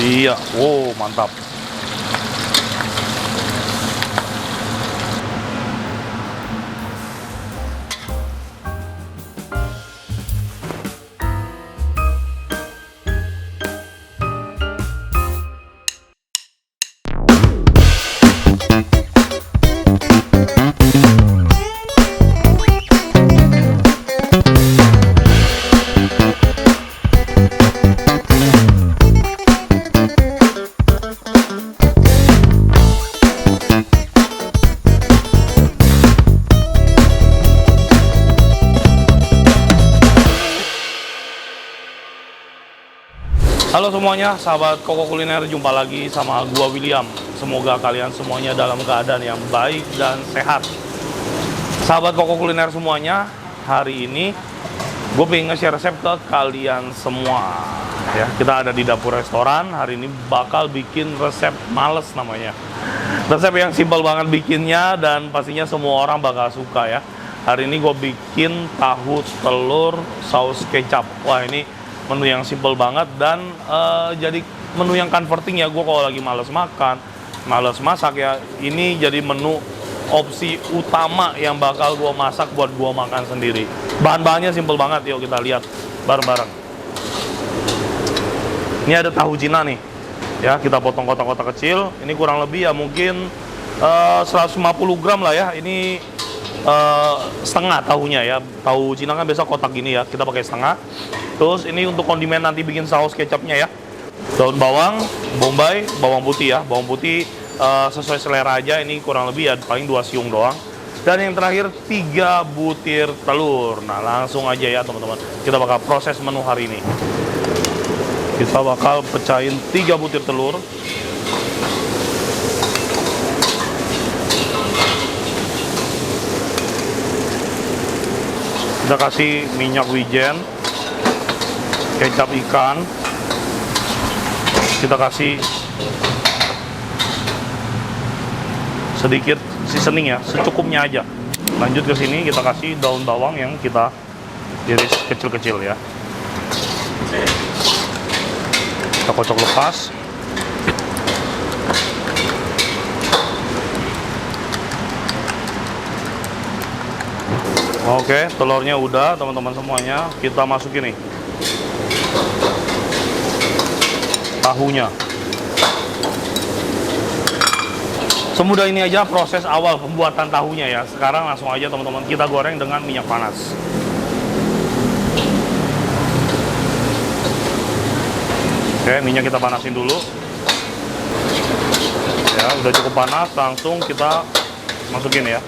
Iya, wow mantap. Halo semuanya, sahabat Koko Kuliner, jumpa lagi sama gua William. Semoga kalian semuanya dalam keadaan yang baik dan sehat. Sahabat Koko Kuliner semuanya, hari ini gue pengen nge-share resep ke kalian semua. Ya, kita ada di dapur restoran. Hari ini bakal bikin resep males namanya. Resep yang simpel banget bikinnya dan pastinya semua orang bakal suka ya. Hari ini gue bikin tahu telur saus kecap. Wah, ini menu yang simple banget dan jadi menu yang comforting ya. Gue kalau lagi males makan, males masak ya, ini jadi menu opsi utama yang bakal gue masak buat gue makan sendiri. Bahan-bahannya simple banget, yuk kita lihat bareng-bareng. Ini ada tahu Cina nih ya, kita potong kotak-kotak kecil. Ini kurang lebih ya mungkin 150 gram lah ya. Ini setengah tahunya ya. Tahu Cina kan biasa kotak gini ya, kita pakai setengah. Terus ini untuk kondimen nanti bikin saus kecapnya ya. Daun bawang, bombay, bawang putih ya. Bawang putih sesuai selera aja, ini kurang lebih ya paling 2 siung doang. Dan yang terakhir 3 butir telur. Nah langsung aja ya teman-teman, kita bakal proses menu hari ini. Kita bakal pecahin 3 butir telur. Kita kasih minyak wijen, kecap ikan, kita kasih sedikit seasoning ya, secukupnya aja. Lanjut ke sini kita kasih daun bawang yang kita iris kecil-kecil ya. Kita kocok lepas. Oke, telurnya udah teman-teman semuanya. Kita masukin nih tahunya. Semudah ini aja proses awal pembuatan tahunya ya. Sekarang langsung aja teman-teman kita goreng dengan minyak panas. Oke, minyak kita panasin dulu. Ya, udah cukup panas, langsung kita masukin ya.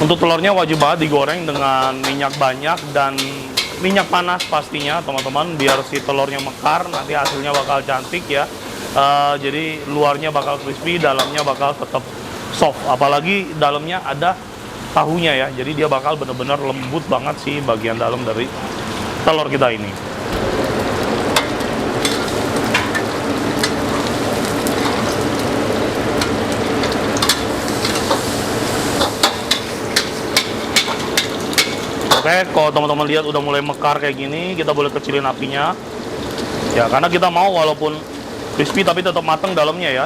Untuk telurnya wajib banget digoreng dengan minyak banyak dan minyak panas pastinya teman-teman, biar si telurnya mekar, nanti hasilnya bakal cantik ya. Jadi luarnya bakal crispy, dalamnya bakal tetap soft, apalagi dalamnya ada tahunya ya, jadi dia bakal bener-bener lembut banget sih bagian dalam dari telur kita ini. Oke, kalau teman-teman lihat udah mulai mekar kayak gini, kita boleh kecilin apinya ya, karena kita mau walaupun crispy tapi tetap matang dalamnya ya.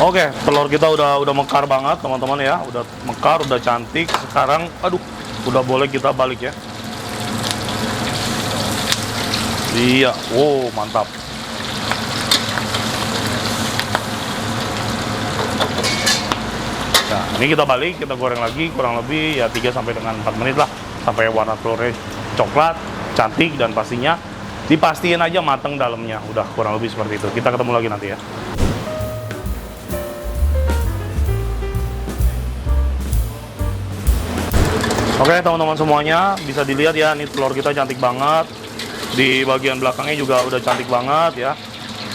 Oke, telur kita udah mekar banget teman-teman ya, udah mekar, udah cantik. Sekarang, aduh, udah boleh kita balik ya. Iya, wow mantap. Nah, ini kita balik, kita goreng lagi kurang lebih ya 3 sampai dengan 4 menit lah, sampai warna telurnya coklat, cantik, dan pastinya dipastiin aja mateng dalamnya. Udah kurang lebih seperti itu. Kita ketemu lagi nanti ya. Oke teman-teman semuanya, bisa dilihat ya, ini telur kita cantik banget. Di bagian belakangnya juga udah cantik banget ya.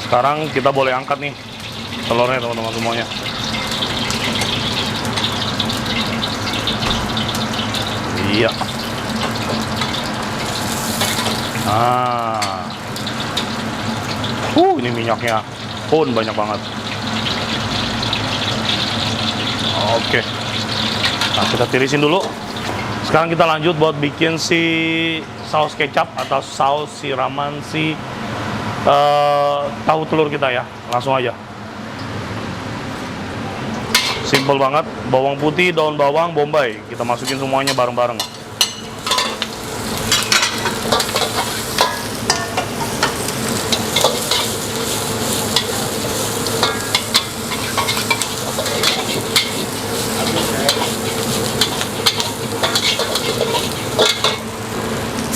Sekarang kita boleh angkat nih telurnya teman-teman semuanya. Iya. Nah, ini minyaknya pun banyak banget. Oke. Nah, kita tirisin dulu. Sekarang kita lanjut buat bikin si saus kecap atau saus siraman si tahu telur kita ya. Langsung aja. Simple banget. Bawang putih, daun bawang, bombay. Kita masukin semuanya bareng-bareng.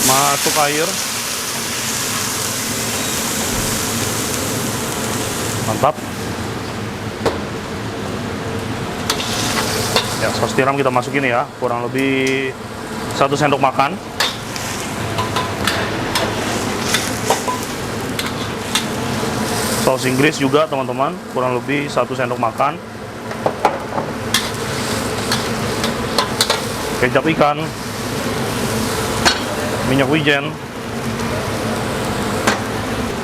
Masuk air. Mantap. Ya, saus tiram kita masukin ya, kurang lebih 1 sendok makan. Saus Inggris juga teman-teman, kurang lebih 1 sendok makan. Kecap ikan, minyak wijen,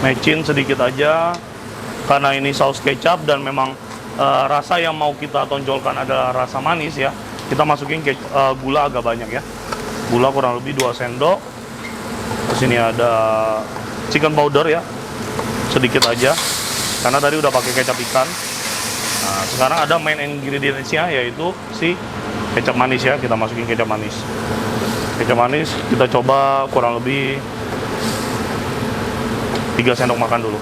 mecin sedikit aja karena ini saus kecap dan memang rasa yang mau kita tonjolkan adalah rasa manis ya. Kita masukin gula agak banyak ya, gula kurang lebih 2 sendok. Terus ini ada chicken powder ya, sedikit aja karena tadi udah pakai kecap ikan. Nah sekarang ada main ingredients-nya yaitu si kecap manis ya. Kita masukin kecap manis. Kecap manis kita coba kurang lebih 3 sendok makan dulu.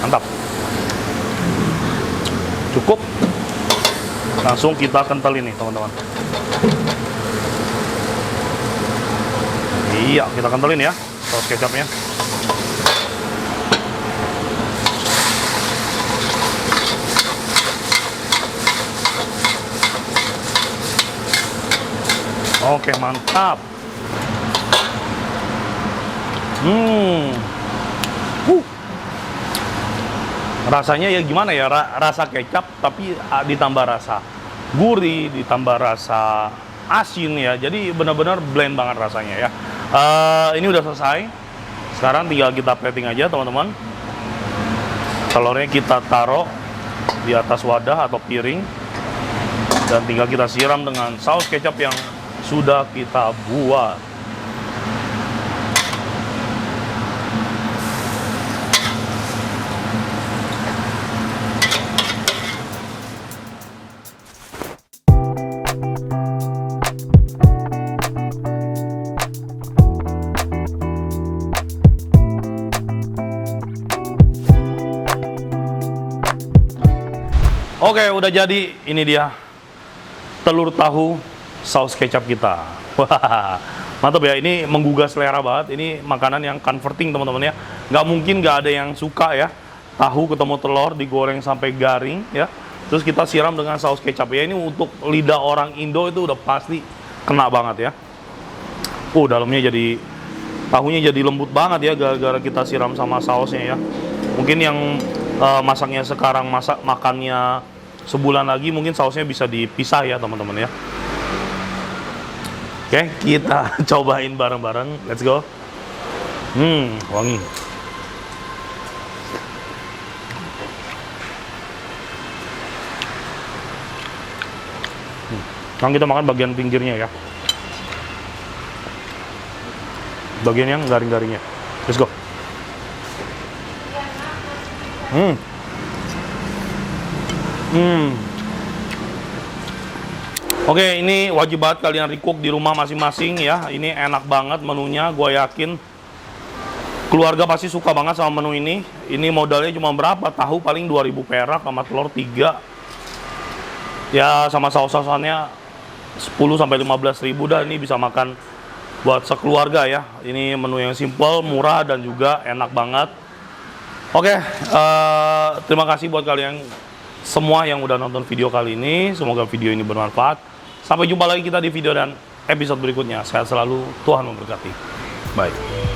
Mantap. Cukup. Langsung kita kentalin nih teman-teman. Iya, kita kentalin ya saus kecapnya. Oke, mantap. Rasanya ya gimana ya, rasa kecap tapi ditambah rasa gurih, ditambah rasa asin ya. Jadi benar-benar blend banget rasanya ya. Ini udah selesai. Sekarang tinggal kita plating aja teman-teman. Telurnya kita taruh di atas wadah atau piring dan tinggal kita siram dengan saus kecap yang sudah kita buat. Oke, udah jadi. Ini dia telur tahu saus kecap kita. Wah, mantap ya. Ini menggugah selera banget. Ini makanan yang converting teman-teman ya. Nggak mungkin nggak ada yang suka ya. Tahu ketemu telur digoreng sampai garing ya. Terus kita siram dengan saus kecap ya. Ini untuk lidah orang Indo itu udah pasti kena banget ya. Dalamnya jadi, tahunya jadi lembut banget ya gara-gara kita siram sama sausnya ya. Mungkin yang masaknya sekarang makannya sebulan lagi mungkin sausnya bisa dipisah ya teman-teman ya. Oke, kita cobain bareng-bareng. Let's go. Wangi. Sekarang kita makan bagian pinggirnya ya. Bagian yang garing-garingnya. Let's go. Oke, ini wajib banget kalian recook di rumah masing-masing ya. Ini enak banget menunya, gue yakin keluarga pasti suka banget sama menu ini. Ini modalnya cuma berapa? Tahu paling 2.000 perak sama telur 3. Ya sama saus-sausannya 10 sampai 15.000 dah. Ini bisa makan buat sekeluarga ya. Ini menu yang simple, murah, dan juga enak banget. Oke, terima kasih buat kalian semua yang udah nonton video kali ini. Semoga video ini bermanfaat. Sampai jumpa lagi kita di video dan episode berikutnya. Sehat selalu, Tuhan memberkati. Bye.